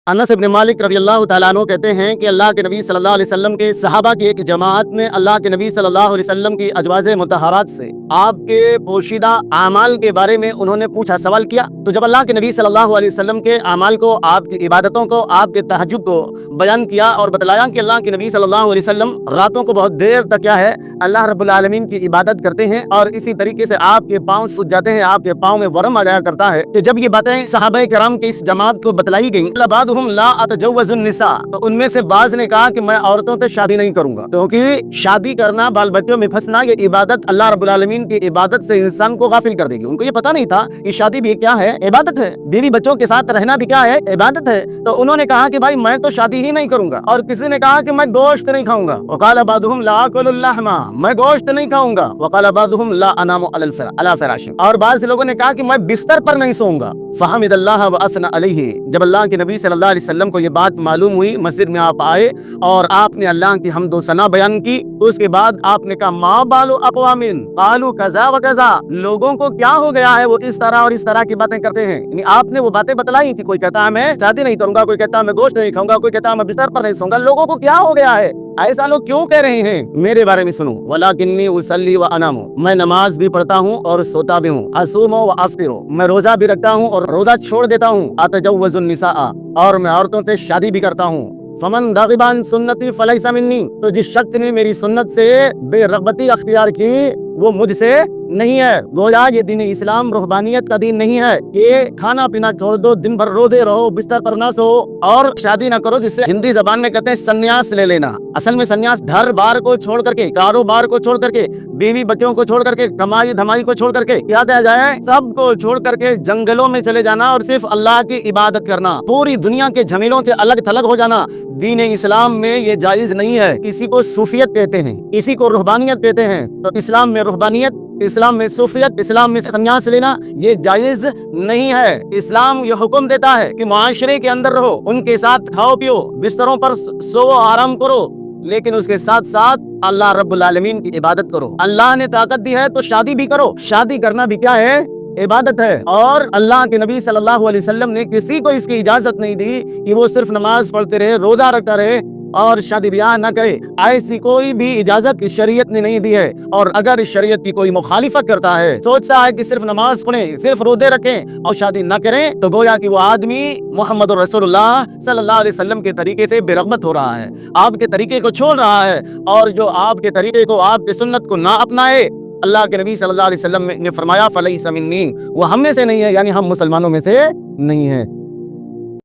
अनस इब्न मालिक रज़ियल्लाहु ताला अन्हु कहते हैं कि अल्लाह के नबी सल्लल्लाहु अलैहि वसल्लम के सहाबा की एक जमात ने अल्लाह के नबी सल्लल्लाहु अलैहि वसल्लम की अजवाज़े मुतहरात से आपके पोशीदा आमाल के बारे में उन्होंने पूछा, सवाल किया। तो जब अल्लाह के नबी सल्लल्लाहु अलैहि वसल्लम के आमाल को, आपकी इबादतों को, आपके तहज्जुद को बयान किया और बतलाया कि अल्लाह के नबी सल्लल्लाहु अलैहि वसल्लम रातों को बहुत देर तक क्या है अल्लाह रब्बुल आलमीन की इबादत करते हैं और इसी तरीके से आपके पाँव सूज जाते हैं, आपके पाँव में वरम आ जाया करता है। तो जब ये बातें सहाबा किराम की इस जमात को बतलाई गई, बादहुम ला अतजव्वजुन निसा, तो उनमें से बाज ने कहा कि मैं औरतों से शादी नहीं करूंगा, क्योंकि शादी करना, बाल बच्चों में फंसना, ये इबादत अल्लाह रब्बुल आलमीन की इबादत से इंसान को गाफिल कर देगी। उनको ये पता नहीं था कि शादी भी क्या है, इबादत है, बीवी बच्चों के साथ रहना भी क्या है, इबादत है। तो उन्होंने कहा कि भाई मैं तो शादी ही नहीं करूंगा। और किसी ने कहा कि मैं गोश्त नहीं खाऊंगा, वकाल बादुहुम ला अकुलुल लहमा, मैं गोश्त नहीं खाऊंगा, वकाल बादुहुम ला अनामु अला फराश, और बाद लोगों ने कहा कि मैं बिस्तर पर नहीं सोऊंगा। फहमिदल्लाह व असना अलैहि, जब अल्लाह के नबी सल्लल्लाहु अलैहि वसल्लम को ये बात मालूम हुई, मस्जिद में आप आए और आपने अल्लाह की हम्द व सना बयान की। उसके बाद आपने कहा मा बालु अक़वामिन क़ालू कज़ा व कज़ा, लोगों को क्या हो गया है वो इस तरह और इस तरह की बातें करते हैं। यानी आपने वो बातें बतलाई कि कोई कहता है मैं शादी नहीं करूंगा, कोई कहता है मैं गोश्त नहीं खाऊंगा, कोई कहता है मैं बिस्तर पर नहीं सोऊंगा। लोगों को क्या हो गया है, ऐसा लोग क्यों कह रहे हैं? मेरे बारे में सुनो, वलाकिन्नी उसल्ली व अनामु, मैं नमाज भी पढ़ता हूँ और सोता भी हूँ। असुमु व अफ्तिरु, मैं रोजा भी रखता हूँ और रोजा छोड़ देता हूँ। अतजव्वजुन निसा, और मैं औरतों से शादी भी करता हूँ। फमन रग़िबन सुन्नती फलैसा मिन्नी, तो जिस शख्स ने मेरी सुन्नत से बेरग़बती अख्तियार की वो मुझसे नहीं है। गोया ये दीन इस्लाम रूहबानियत का दीन नहीं है कि खाना पीना छोड़ दो, दिन भर रोदे रहो, बिस्तर पर ना सो और शादी ना करो, जिससे हिंदी जबान में कहते हैं संन्यास ले लेना। असल में संन्यास घर बार को छोड़ करके, कारोबार को छोड़ करके, बीवी बच्चों को छोड़ करके, कमाई धमाई को छोड़ करके, क्या किया जाए, सबको छोड़ करके जंगलों में चले जाना और सिर्फ अल्लाह की इबादत करना, पूरी दुनिया के झमेलों से अलग थलग हो जाना। दीन इस्लाम में ये जायज नहीं है। किसी को सूफियत कहते हैं, किसी को रूहबानियत कहते हैं। तो इस्लाम में रूहबानियत, इस्लाम में सूफियत, इस्लाम में संन्यास लेना ये जायज नहीं है। इस्लाम ये हुक्म देता है कि मुआशरे के अंदर रहो, उनके साथ खाओ पियो, बिस्तरों पर सो आराम करो, लेकिन उसके साथ साथ अल्लाह रब्बुल आलमीन की इबादत करो। अल्लाह ने ताकत दी है तो शादी भी करो। शादी करना भी क्या है, इबादत है। और अल्लाह के नबी सल्लल्लाहु अलैहि वसल्लम ने किसी को इसकी इजाजत नहीं दी कि वो सिर्फ नमाज पढ़ते रहे, रोजा रखता रहे और शादी ब्याह न करे। ऐसी कोई भी इजाजत इस शरीयत ने नहीं दी है। और अगर इस शरीयत की कोई मुखालिफत करता है, सोचता है कि सिर्फ नमाज पढ़ें, सिर्फ रोजे रखें और शादी न करें, तो गोया कि वो आदमी मोहम्मद रसूलुल्लाह सल्लल्लाहु अलैहि वसल्लम के तरीके से बेरग़बत हो रहा है, आपके तरीके को छोड़ रहा है। और जो आपके तरीके को, आपकी सुन्नत को ना अपनाए, अल्लाह के नबी सल्लल्लाहु अलैहि वसल्लम ने फरमाया फलैसा मिन्नी, वो हम में से नहीं है, यानी हम मुसलमानों में से नहीं है।